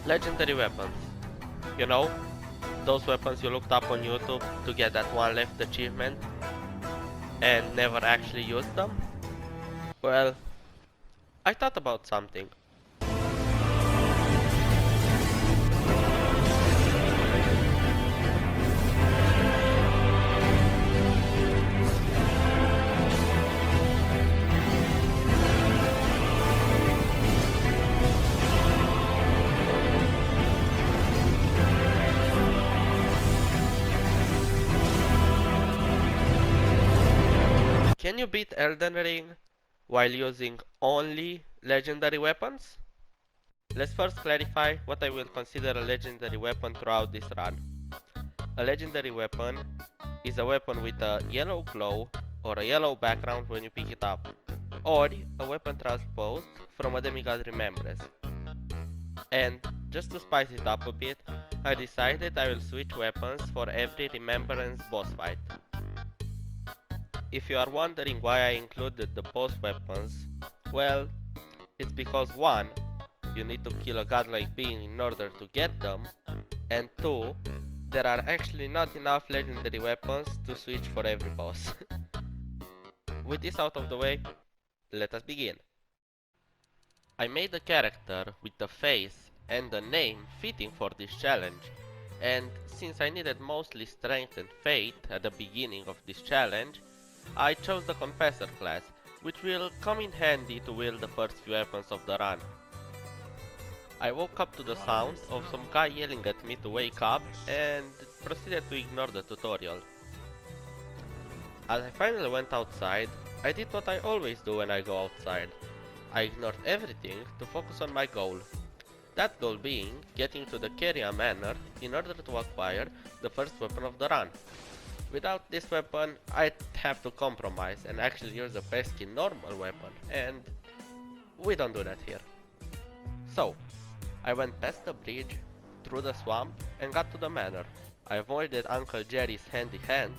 Legendary weapons. You know, those weapons you looked up on YouTube to get that one left achievement and never actually used them? Well, I thought about something. Can you beat Elden Ring while using only legendary weapons? Let's first clarify what I will consider a legendary weapon throughout this run. A legendary weapon is a weapon with a yellow glow or a yellow background when you pick it up, or a weapon transposed from a demigod remembrance. And just to spice it up a bit, I decided I will switch weapons for every remembrance boss fight. If you are wondering why I included the boss weapons, well, it's because 1. You need to kill a godlike being in order to get them, and 2. There are actually not enough legendary weapons to switch for every boss. With this out of the way, let us begin. I made a character with the face and the name fitting for this challenge, and since I needed mostly strength and fate at the beginning of this challenge, I chose the Confessor class, which will come in handy to wield the first few weapons of the run. I woke up to the sound of some guy yelling at me to wake up and proceeded to ignore the tutorial. As I finally went outside, I did what I always do when I go outside. I ignored everything to focus on my goal. That goal being getting to the Keria Manor in order to acquire the first weapon of the run. Without this weapon, I'd have to compromise and actually use a pesky normal weapon, and we don't do that here. So, I went past the bridge, through the swamp, and got to the manor. I avoided Uncle Jerry's handy hands,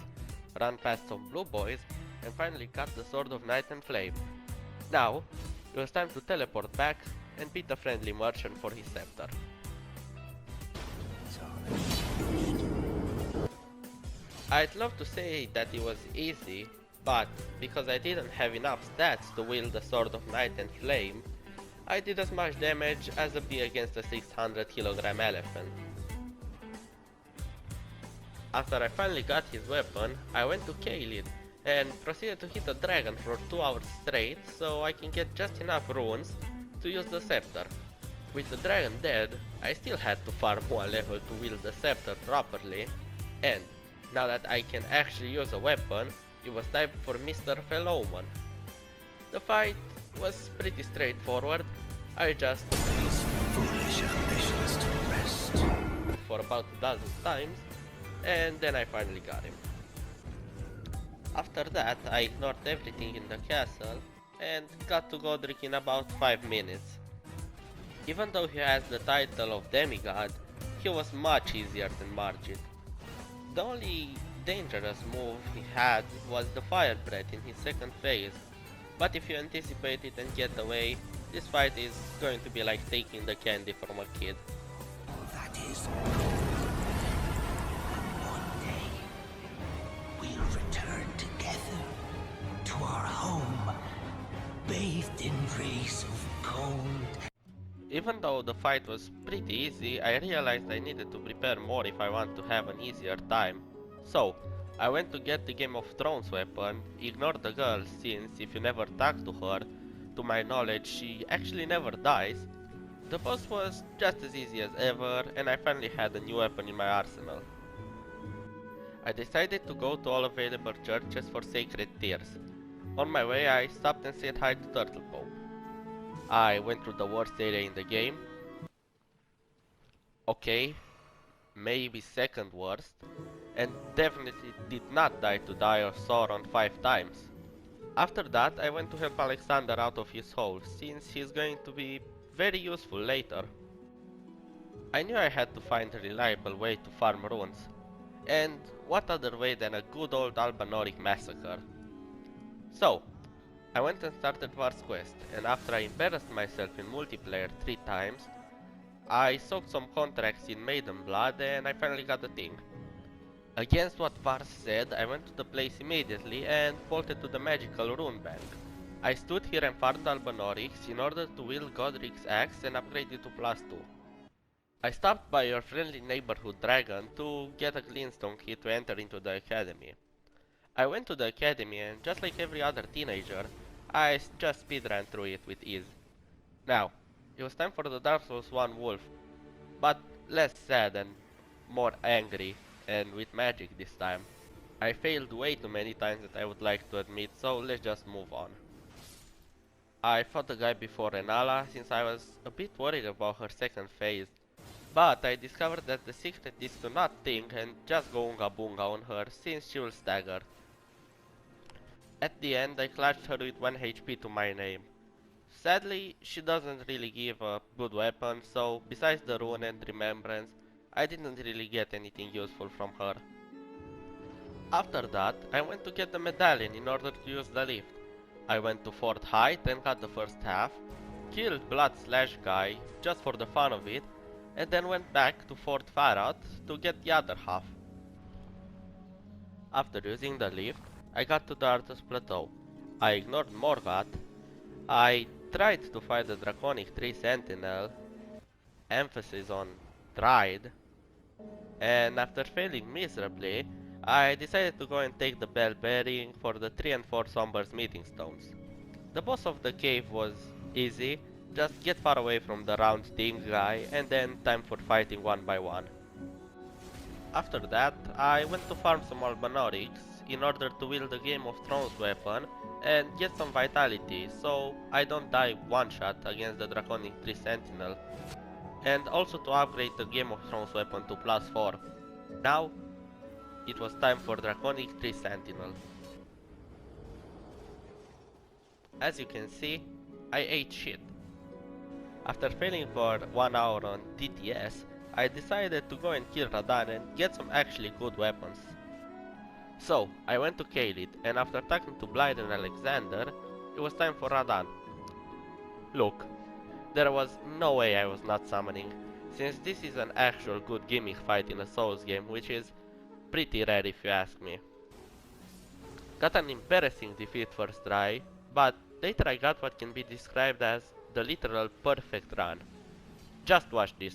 ran past some blue boys, and finally got the Sword of Night and Flame. Now, it was time to teleport back and beat a friendly merchant for his scepter. I'd love to say that it was easy, but because I didn't have enough stats to wield the Sword of Night and Flame, I did as much damage as a bee against a 600 kg elephant. After I finally got his weapon, I went to Caelid and proceeded to hit a dragon for 2 hours straight so I can get just enough runes to use the scepter. With the dragon dead, I still had to farm 1 level to wield the scepter properly, and now that I can actually use a weapon, it was time for Mr. Omen. The fight was pretty straightforward. I just These foolish ambitions to rest. for about a dozen times, and then I finally got him. After that, I ignored everything in the castle and got to Godric in about 5 minutes. Even though he has the title of demigod, he was much easier than Margit. The only dangerous move he had was the fire breath in his second phase, but if you anticipate it and get away, this fight is going to be like taking the candy from a kid. That is. One day, we'll return together to our home, bathed in rays of gold. Even though the fight was pretty easy, I realized I needed to prepare more if I want to have an easier time. So, I went to get the Game of Thrones weapon, ignored the girl since if you never talk to her, to my knowledge she actually never dies. The boss was just as easy as ever and I finally had a new weapon in my arsenal. I decided to go to all available churches for sacred tears. On my way I stopped and said hi to Turtle Pope. I went through the worst area in the game. Okay, maybe second worst, and definitely did not die to Dire of Sauron 5 times. After that I went to help Alexander out of his hole, since he's going to be very useful later. I knew I had to find a reliable way to farm runes, and what other way than a good old Albanoric massacre. So, I went and started Var's quest, and after I embarrassed myself in multiplayer 3 times, I soaked some contracts in Maiden Blood and I finally got the thing. Against what Vars said, I went to the place immediately and bolted to the magical rune bank. I stood here and farmed Albanorix in order to wield Godric's axe and upgrade it to +2. I stopped by your friendly neighborhood dragon to get a glintstone key to enter into the academy. I went to the academy and just like every other teenager, I just speedran through it with ease. Now, it was time for the Dark Souls 1 wolf, but less sad and more angry, and with magic this time. I failed way too many times that I would like to admit, so let's just move on. I fought the guy before Renala since I was a bit worried about her second phase, but I discovered that the secret is to not think and just go unga bunga on her since she will stagger. At the end I clutched her with 1 HP to my name. Sadly, she doesn't really give a good weapon, so besides the rune and remembrance, I didn't really get anything useful from her. After that, I went to get the medallion in order to use the lift. I went to 4th height and got the first half, killed Blood Slash guy just for the fun of it, and then went back to 4th Farad to get the other half. After using the lift, I got to the Arthur's Plateau. I ignored Morgott. I tried to fight the Draconic Tree Sentinel, emphasis on tried, and after failing miserably, I decided to go and take the bell bearing for the 3 and 4 Somber's meeting stones. The boss of the cave was easy, just get far away from the round thing guy and then time for fighting one by one. After that, I went to farm some Albanorix in order to wield the Game of Thrones weapon and get some vitality so I don't die one shot against the Draconic Tree Sentinel, and also to upgrade the Game of Thrones weapon to +4. Now, it was time for Draconic Tree Sentinel. As you can see, I ate shit. After failing for 1 hour on TTS, I decided to go and kill Radahn and get some actually good weapons. So, I went to Caelid, and after talking to Blythe and Alexander, it was time for Radahn. Look, there was no way I was not summoning, since this is an actual good gimmick fight in a Souls game, which is pretty rare if you ask me. Got an embarrassing defeat first try, but later I got what can be described as the literal perfect run. Just watch this.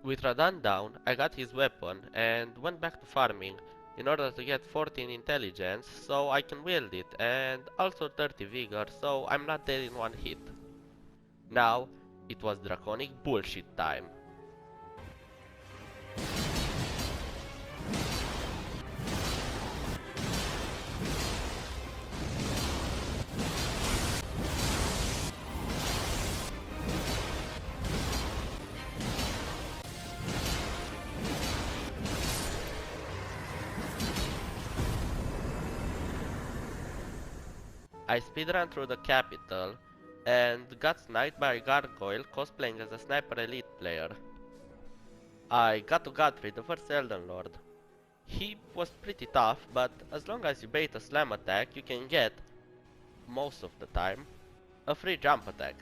With Radahn down, I got his weapon and went back to farming in order to get 14 intelligence so I can wield it, and also 30 vigor so I'm not dead in one hit. Now, it was draconic bullshit time. I speedran through the capital and got sniped by a gargoyle cosplaying as a sniper elite player. I got to Godfrey, the first Elden Lord. He was pretty tough, but as long as you bait a slam attack, you can get, most of the time, a free jump attack.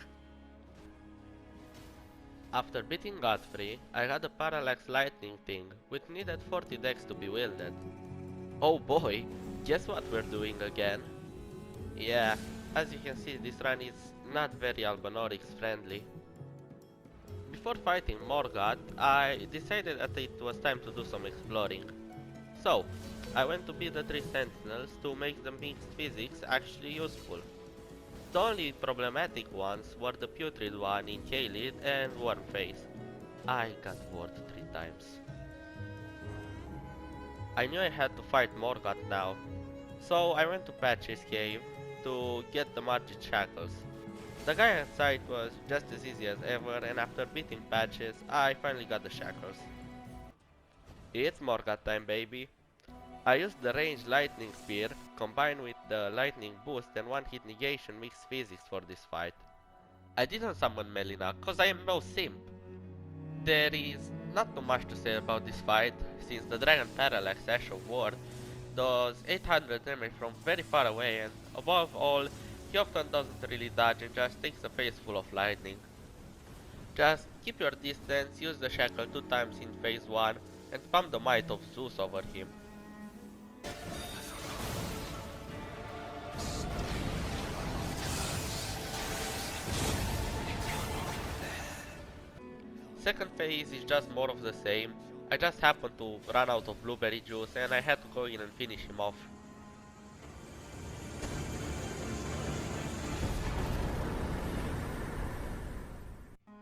After beating Godfrey, I had a parallax lightning thing, which needed 40 decks to be wielded. Oh boy, guess what we're doing again? Yeah, as you can see, this run is not very Albanorix friendly. Before fighting Morgott, I decided that it was time to do some exploring. So, I went to beat the 3 sentinels to make the mixed physics actually useful. The only problematic ones were the putrid one in Caelid and Wormface. I got bored 3 times. I knew I had to fight Morgott now, so I went to Patch's cave to get the Margit shackles. The guy outside was just as easy as ever, and after beating Patches, I finally got the shackles. It's Morgott time, baby. I used the ranged lightning spear combined with the lightning boost and one hit negation mixed physics for this fight. I didn't summon Malenia cause I am no simp. There is not too much to say about this fight, since the Dragon Parallax Ash of War does 800 damage from very far away, and above all, he often doesn't really dodge and just takes a face full of lightning. Just keep your distance, use the shackle 2 times in phase 1 and spam the Might of Zeus over him. Second phase is just more of the same. I just happened to run out of blueberry juice and I had to go in and finish him off.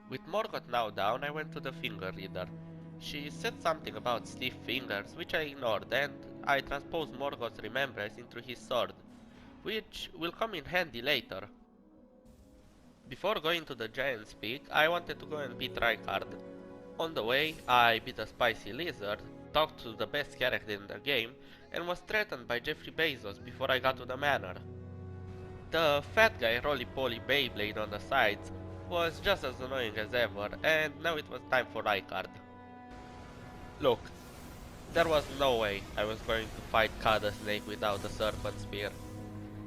With Morgott now down, I went to the finger reader. She said something about stiff fingers, which I ignored, and I transposed Morgott's remembrance into his sword, which will come in handy later. Before going to the Giant's Peak, I wanted to go and beat Rykard. On the way, I beat a spicy lizard, talked to the best character in the game, and was threatened by Jeffrey Bezos before I got to the manor. The fat guy roly-poly Beyblade on the sides was just as annoying as ever, and now it was time for Rykard. Look, there was no way I was going to fight Kada Snake without the Serpent Spear.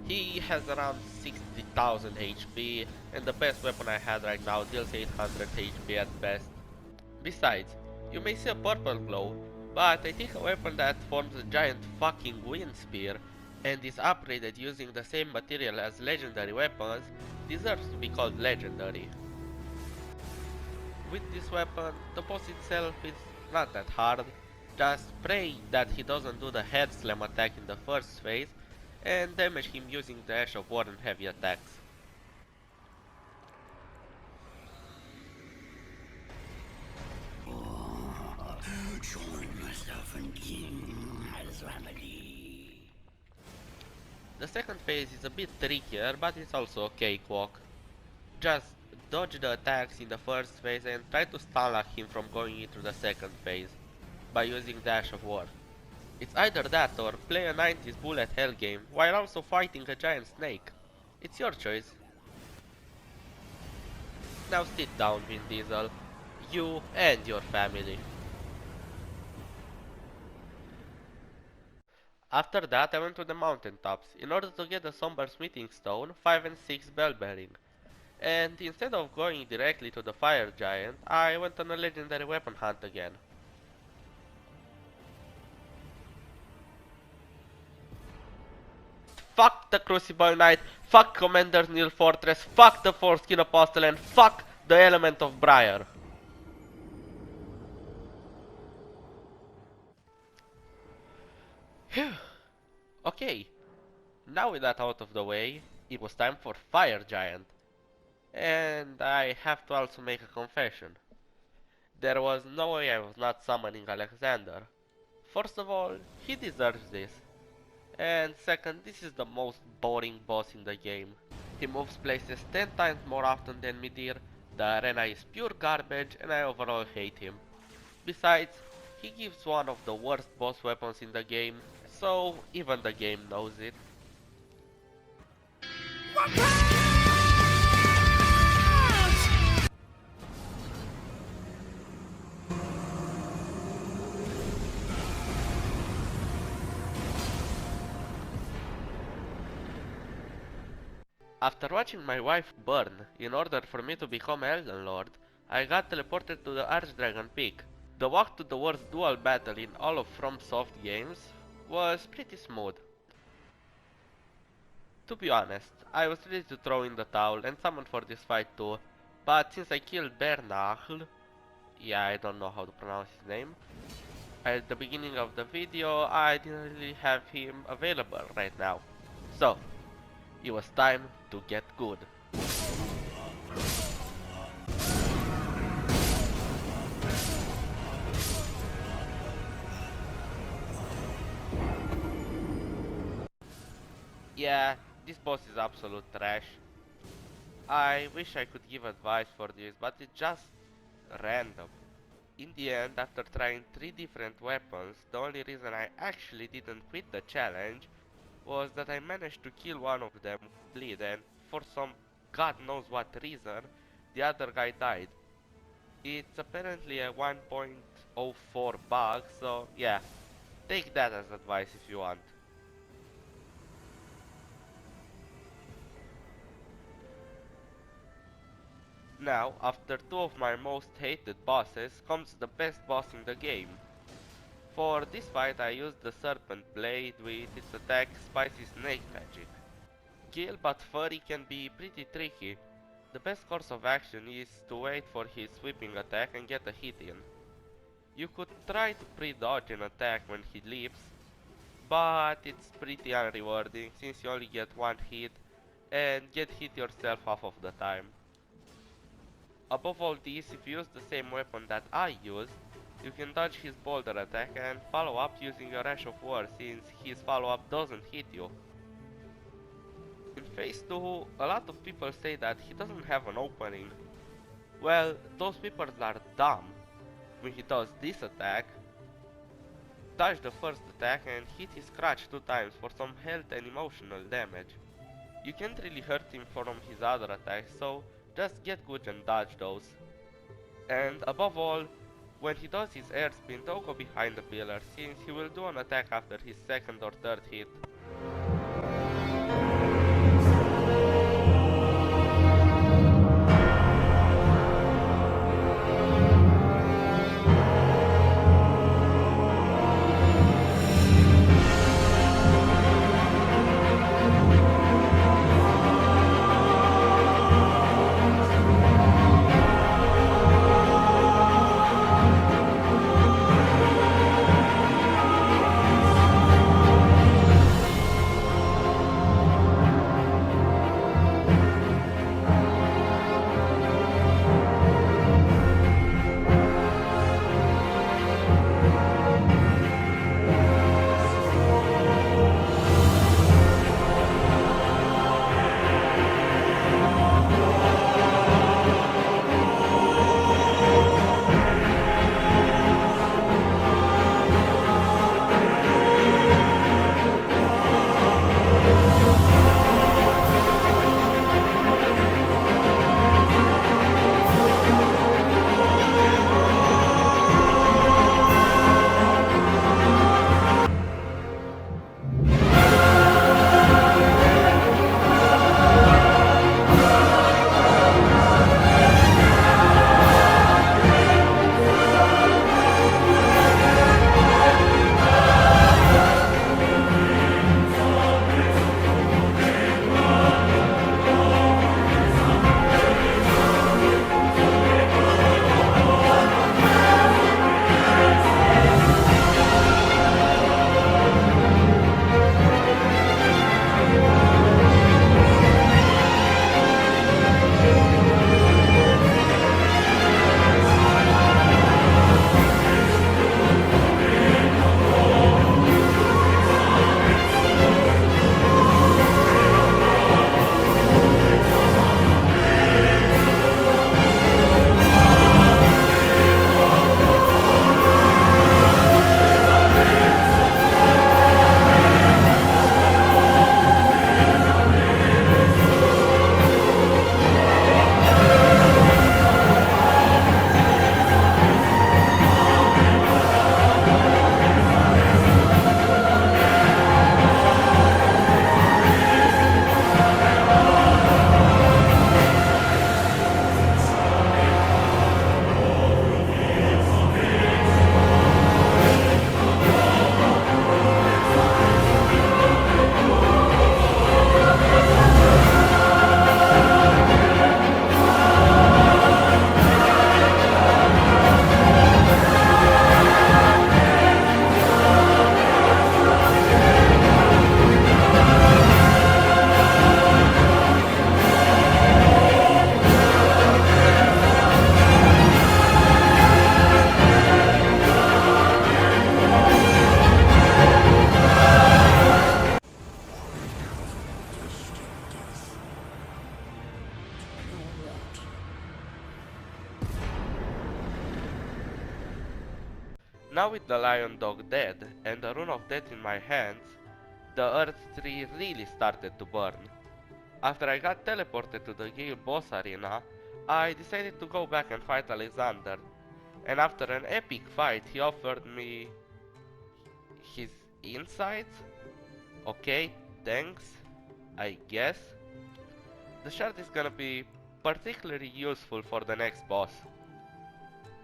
He has around 60,000 HP, and the best weapon I had right now deals 800 HP at best. Besides, you may see a purple glow, but I think a weapon that forms a giant fucking wind spear and is upgraded using the same material as legendary weapons deserves to be called legendary. With this weapon, the boss itself is not that hard, just pray that he doesn't do the head slam attack in the first phase and damage him using the Ash of War and heavy attacks. The second phase is a bit trickier, but it's also a cakewalk. Just dodge the attacks in the first phase and try to stun lock him from going into the second phase by using Dash of War. It's either that or play a 90s bullet hell game while also fighting a giant snake. It's your choice. Now sit down, Vin Diesel. You and your family. After that I went to the Mountaintops in order to get the Somber Smithing Stone 5 and 6 Bell Bearing. And instead of going directly to the Fire Giant, I went on a legendary weapon hunt again. Fuck the Crucible Knight, fuck Commander Neil Fortress, fuck the Foreskin Apostle, and fuck the Element of Briar. Phew. Okay, now with that out of the way, it was time for Fire Giant. And I have to also make a confession. There was no way I was not summoning Alexander. First of all, he deserves this. And second, this is the most boring boss in the game. He moves places 10 times more often than Midir, the arena is pure garbage and I overall hate him. Besides, he gives one of the worst boss weapons in the game, so even the game knows it. After watching my wife burn in order for me to become Elden Lord, I got teleported to the Archdragon Peak. The walk to the worst dual battle in all of FromSoft games was pretty smooth. To be honest, I was ready to throw in the towel and summon for this fight too, but since I killed Bernahl, yeah, I don't know how to pronounce his name, at the beginning of the video, I didn't really have him available right now. So, it was time to get good. Yeah, this boss is absolute trash. I wish I could give advice for this, but it's just random. In the end, after trying 3 different weapons, the only reason I actually didn't quit the challenge was that I managed to kill one of them with bleed, and for some god knows what reason, the other guy died. It's apparently a 1.04 bug, so yeah, take that as advice if you want. Now, after 2 of my most hated bosses, comes the best boss in the game. For this fight I used the Serpent Blade with its attack Spicy Snake Magic. Gil but Furry can be pretty tricky. The best course of action is to wait for his sweeping attack and get a hit in. You could try to pre-dodge an attack when he leaps, but it's pretty unrewarding since you only get one hit and get hit yourself half of the time. Above all this, if you use the same weapon that I used, you can dodge his boulder attack and follow up using your Ash of War since his follow up doesn't hit you. In phase 2, a lot of people say that he doesn't have an opening. Well, those people are dumb. When he does this attack, dodge the first attack and hit his crotch 2 times for some health and emotional damage. You can't really hurt him from his other attacks, so just get good and dodge those. And above all, when he does his air spin, don't go behind the pillar since he will do an attack after his second or third hit. Now with the lion dog dead and the rune of death in my hands, the earth tree really started to burn. After I got teleported to the Gale boss arena, I decided to go back and fight Alexander, and after an epic fight he offered me his insights? Okay, thanks, I guess. The shard is gonna be particularly useful for the next boss.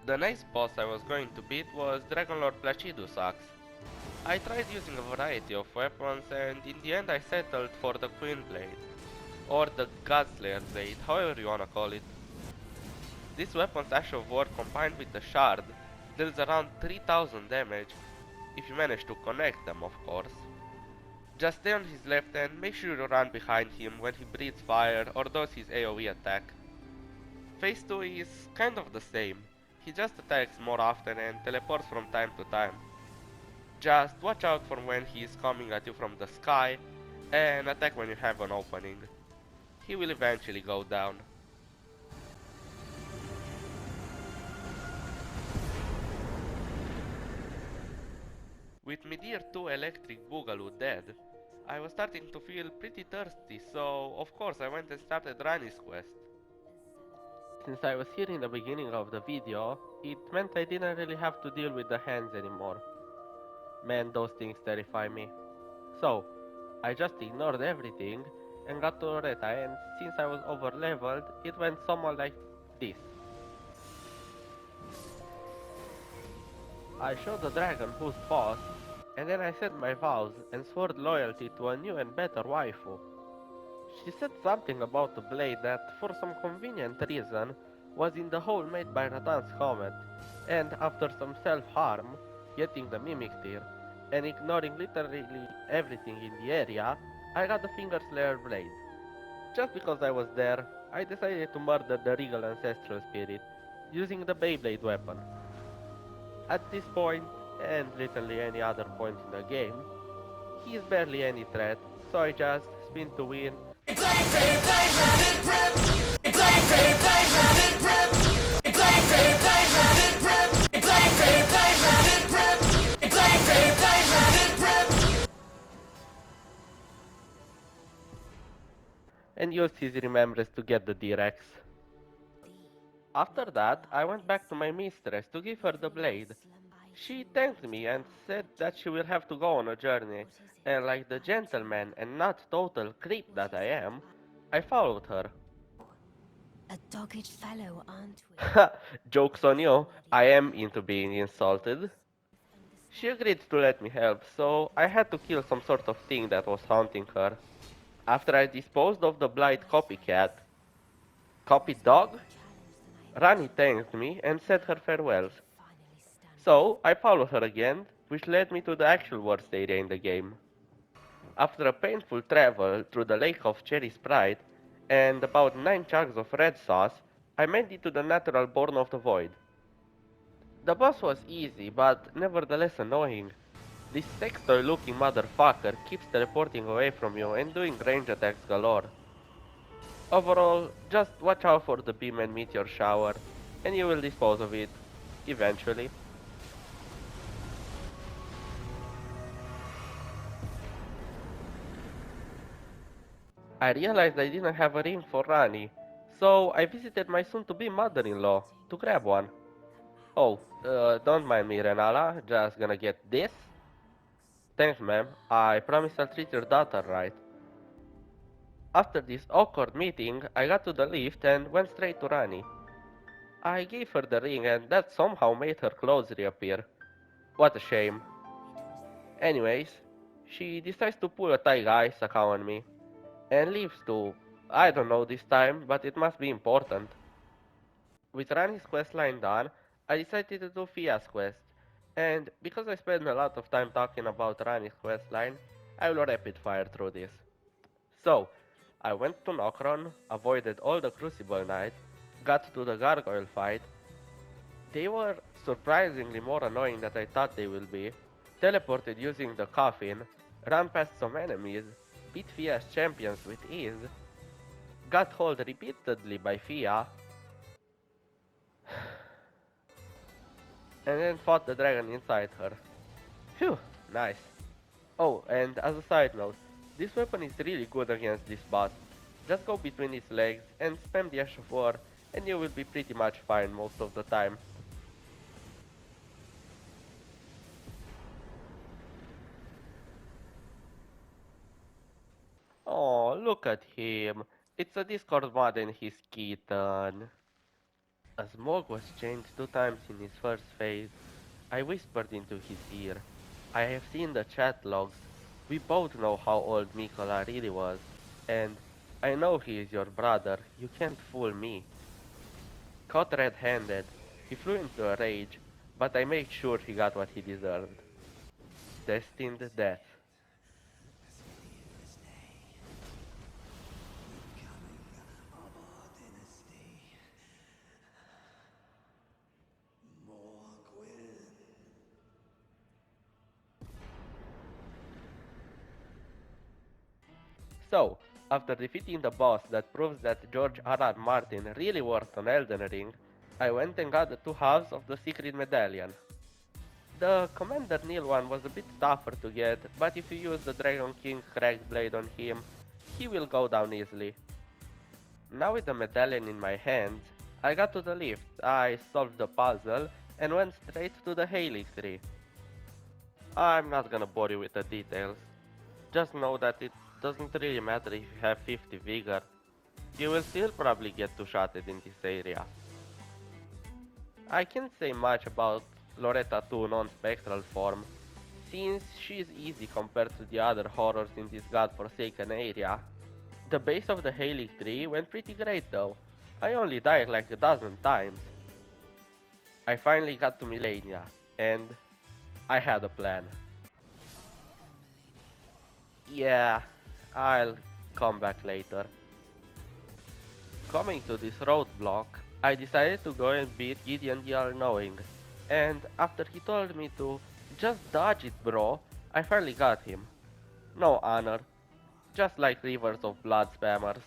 The next boss I was going to beat was Dragonlord Placidusax. I tried using a variety of weapons and in the end I settled for the Queen Blade, or the Godslayer Blade, however you wanna call it. This weapon's Ash of War combined with the shard deals around 3000 damage, if you manage to connect them of course. Just stay on his left and make sure you run behind him when he breathes fire or does his AoE attack. Phase 2 is kind of the same, he just attacks more often and teleports from time to time. Just watch out for when he is coming at you from the sky and attack when you have an opening. He will eventually go down. With Midir 2 Electric Boogaloo dead, I was starting to feel pretty thirsty, so of course I went and started Ranni's quest. Since I was here in the beginning of the video, it meant I didn't really have to deal with the hands anymore. Man, those things terrify me. So, I just ignored everything and got to Loretta, and since I was over leveled, it went somewhat like this. I showed the dragon who's boss, and then I said my vows and swore loyalty to a new and better waifu. She said something about the blade that, for some convenient reason, was in the hole made by Radahn's comet, and after some self-harm, getting the mimic tear, and ignoring literally everything in the area, I got the Finger Slayer blade. Just because I was there, I decided to murder the regal ancestral spirit, using the Beyblade weapon. At this point, and literally any other point in the game, he is barely any threat, so I just spin to win. And used his remembrance to get the D-Rex. After that, I went back to my mistress to give her the blade. She thanked me and said that she will have to go on a journey, and like the gentleman and not total creep that I am, I followed her. A dogged fellow, aren't we? Joke's on you, I am into being insulted. She agreed to let me help, so I had to kill some sort of thing that was haunting her. After I disposed of the blight copycat, copy dog, Ranni thanked me and said her farewells. So I followed her again, which led me to the actual worst area in the game. After a painful travel through the lake of Cherry Sprite and about 9 jugs of red sauce, I made it to the natural born of the void. The boss was easy, but nevertheless annoying. This sextoy looking motherfucker keeps teleporting away from you and doing range attacks galore. Overall, just watch out for the beam and meteor shower, and you will dispose of it, eventually. I realized I didn't have a ring for Ranni, so I visited my soon-to-be mother-in-law to grab one. Oh, don't mind me, Renala, just gonna get this? Thanks, ma'am. I promise I'll treat your daughter right. After this awkward meeting, I got to the lift and went straight to Ranni. I gave her the ring and that somehow made her clothes reappear. What a shame. Anyways, she decides to pull a Taiga Isaac on me, and leaves to, I don't know this time, but it must be important. With Ranni's questline done, I decided to do Fia's quest, and because I spent a lot of time talking about Ranni's questline, I will rapid fire through this. So, I went to Nokron, avoided all the Crucible Knights, got to the Gargoyle fight. They were surprisingly more annoying than I thought they will be, teleported using the coffin, ran past some enemies, beat Fia's champions with ease, got hauled repeatedly by Fia, and then fought the dragon inside her. Phew, nice. Oh, and as a side note, this weapon is really good against this boss. Just go between its legs and spam the Ash of War, and you will be pretty much fine most of the time. Oh, look at him. It's a Discord mod and he's kitten. As Morg was changed 2 times in his first phase, I whispered into his ear. I have seen the chat logs. We both know how old Mikola really was. And I know he is your brother. You can't fool me. Caught red-handed, he flew into a rage, but I made sure he got what he deserved. Destined death. So, after defeating the boss that proves that George R.R. Martin really worked on Elden Ring, I went and got the 2 halves of the secret medallion. The Commander Neil one was a bit tougher to get, but if you use the Dragon King Cracked Blade on him, he will go down easily. Now with the medallion in my hands, I got to the lift, I solved the puzzle, and went straight to the Haligtree. I'm not gonna bore you with the details. Just know that it doesn't really matter if you have 50 vigor. You will still probably get 2-shotted in this area. I can't say much about Loretta 2 non-spectral form, since she is easy compared to the other horrors in this godforsaken area. The base of the Haligtree went pretty great though. I only died like a dozen times. I finally got to Malenia, and I had a plan. Yeah, I'll come back later. Coming to this roadblock, I decided to go and beat Gideon the All-Knowing, and after he told me to just dodge it bro, I finally got him. No honor, just like Rivers of Blood spammers.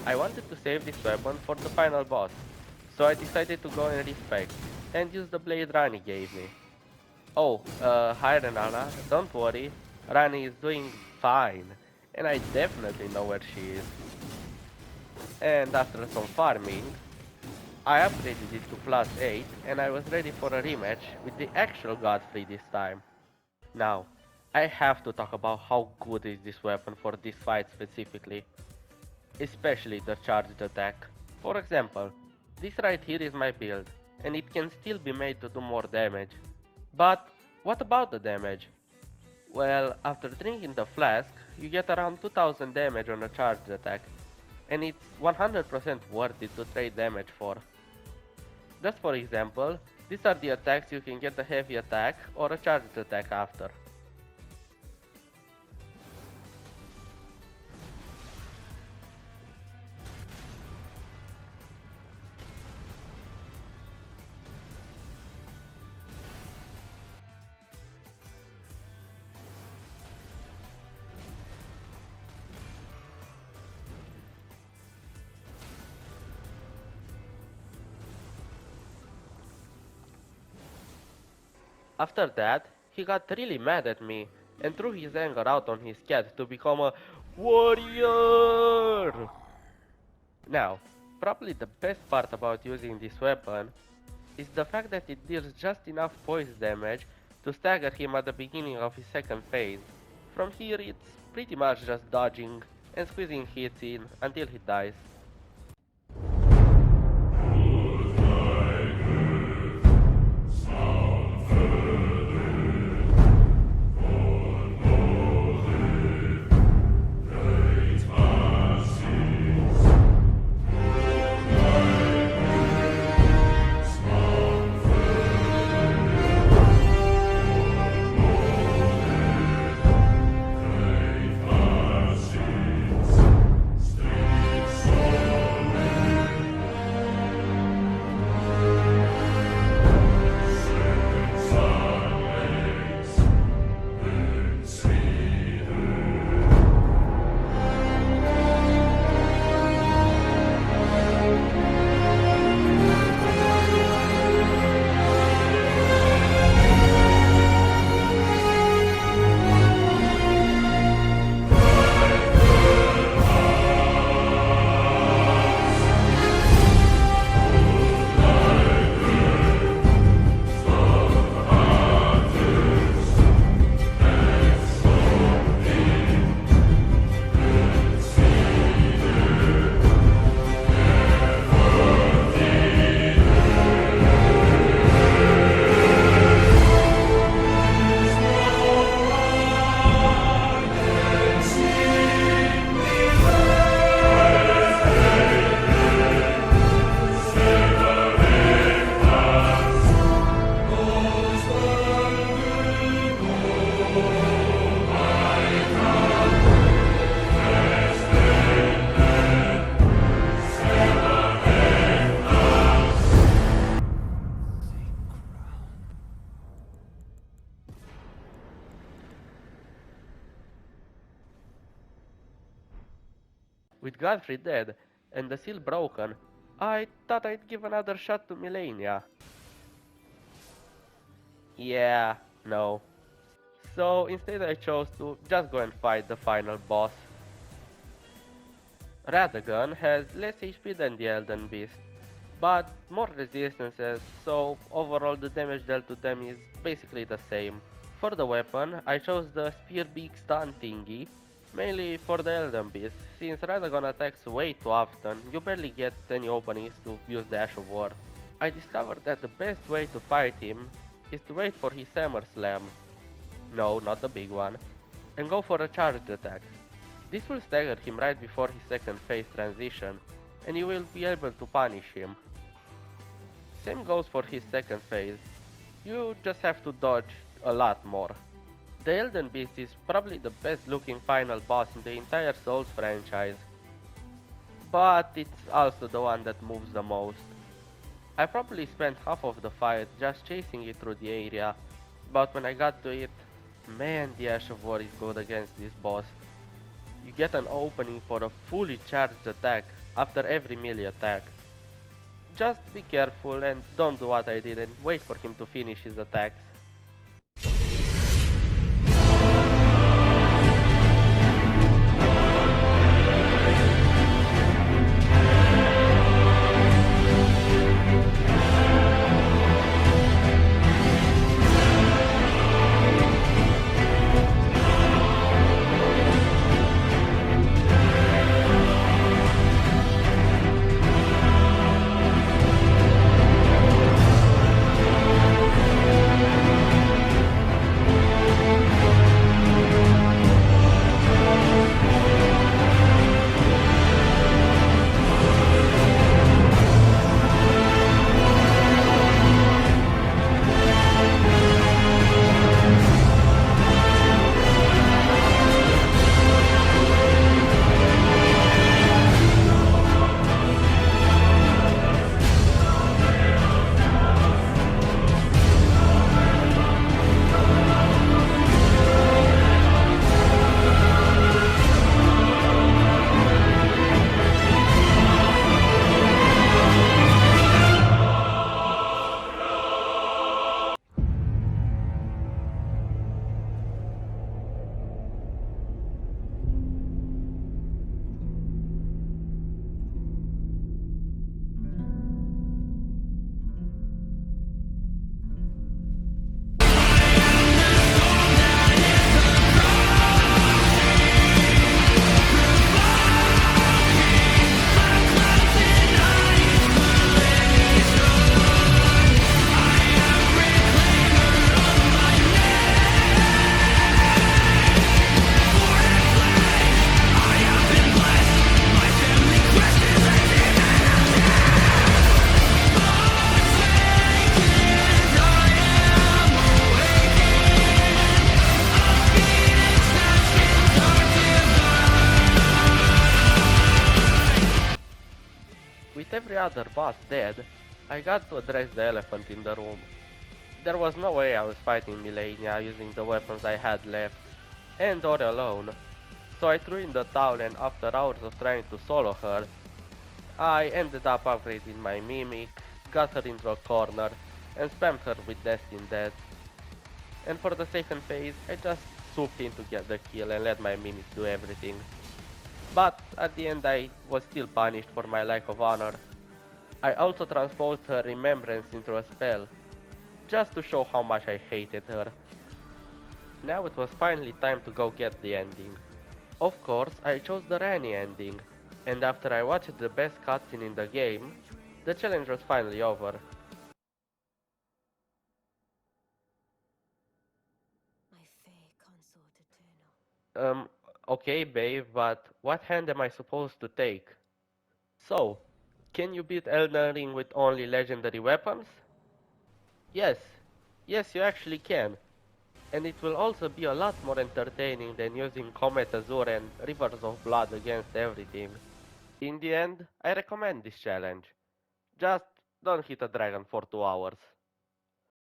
I wanted to save this weapon for the final boss, so I decided to go and respect, and use the blade Ranni gave me. Oh, hi Renala, don't worry, Ranni is doing fine, and I definitely know where she is. And after some farming, I upgraded it to +8 and I was ready for a rematch with the actual Godfrey this time. Now, I have to talk about how good is this weapon for this fight specifically. Especially the charged attack. For example, this right here is my build, and it can still be made to do more damage. But what about the damage? Well, after drinking the flask, you get around 2000 damage on a charged attack, and it's 100% worth it to trade damage for. Just for example, these are the attacks you can get a heavy attack or a charged attack after. After that, he got really mad at me and threw his anger out on his cat to become a warrior! Now, probably the best part about using this weapon is the fact that it deals just enough poise damage to stagger him at the beginning of his second phase. From here it's pretty much just dodging and squeezing hits in until he dies. With Godfrey dead and the seal broken, I thought I'd give another shot to Malenia. Yeah, no. So instead I chose to just go and fight the final boss. Radahn has less HP than the Elden Beast, but more resistances, so overall the damage dealt to them is basically the same. For the weapon, I chose the Spear Beak stun thingy, mainly for the Elden Beast, since Radahn attacks way too often, you barely get any openings to use the Ash of War. I discovered that the best way to fight him is to wait for his Hammer Slam, no, not the big one, and go for a charged attack. This will stagger him right before his second phase transition, and you will be able to punish him. Same goes for his second phase, you just have to dodge a lot more. The Elden Beast is probably the best looking final boss in the entire Souls franchise, but it's also the one that moves the most. I probably spent half of the fight just chasing it through the area, but when I got to it, man, the Ash of War is good against this boss. You get an opening for a fully charged attack after every melee attack. Just be careful and don't do what I did and wait for him to finish his attacks. With every other boss dead, I got to address the elephant in the room. There was no way I was fighting Malenia using the weapons I had left, and or alone, so I threw in the towel and after hours of trying to solo her, I ended up upgrading my Mimic, got her into a corner, and spammed her with Destined Death. And for the second phase, I just swooped in to get the kill and let my Mimic do everything. But at the end I was still punished for my lack of honor. I also transposed her remembrance into a spell, just to show how much I hated her. Now it was finally time to go get the ending. Of course, I chose the Ranni ending, and after I watched the best cutscene in the game, the challenge was finally over. My fair consort eternal. Okay babe, but what hand am I supposed to take? So, can you beat Elden Ring with only legendary weapons? Yes, yes you actually can. And it will also be a lot more entertaining than using Comet Azure and Rivers of Blood against everything. In the end, I recommend this challenge. Just don't hit a dragon for 2 hours.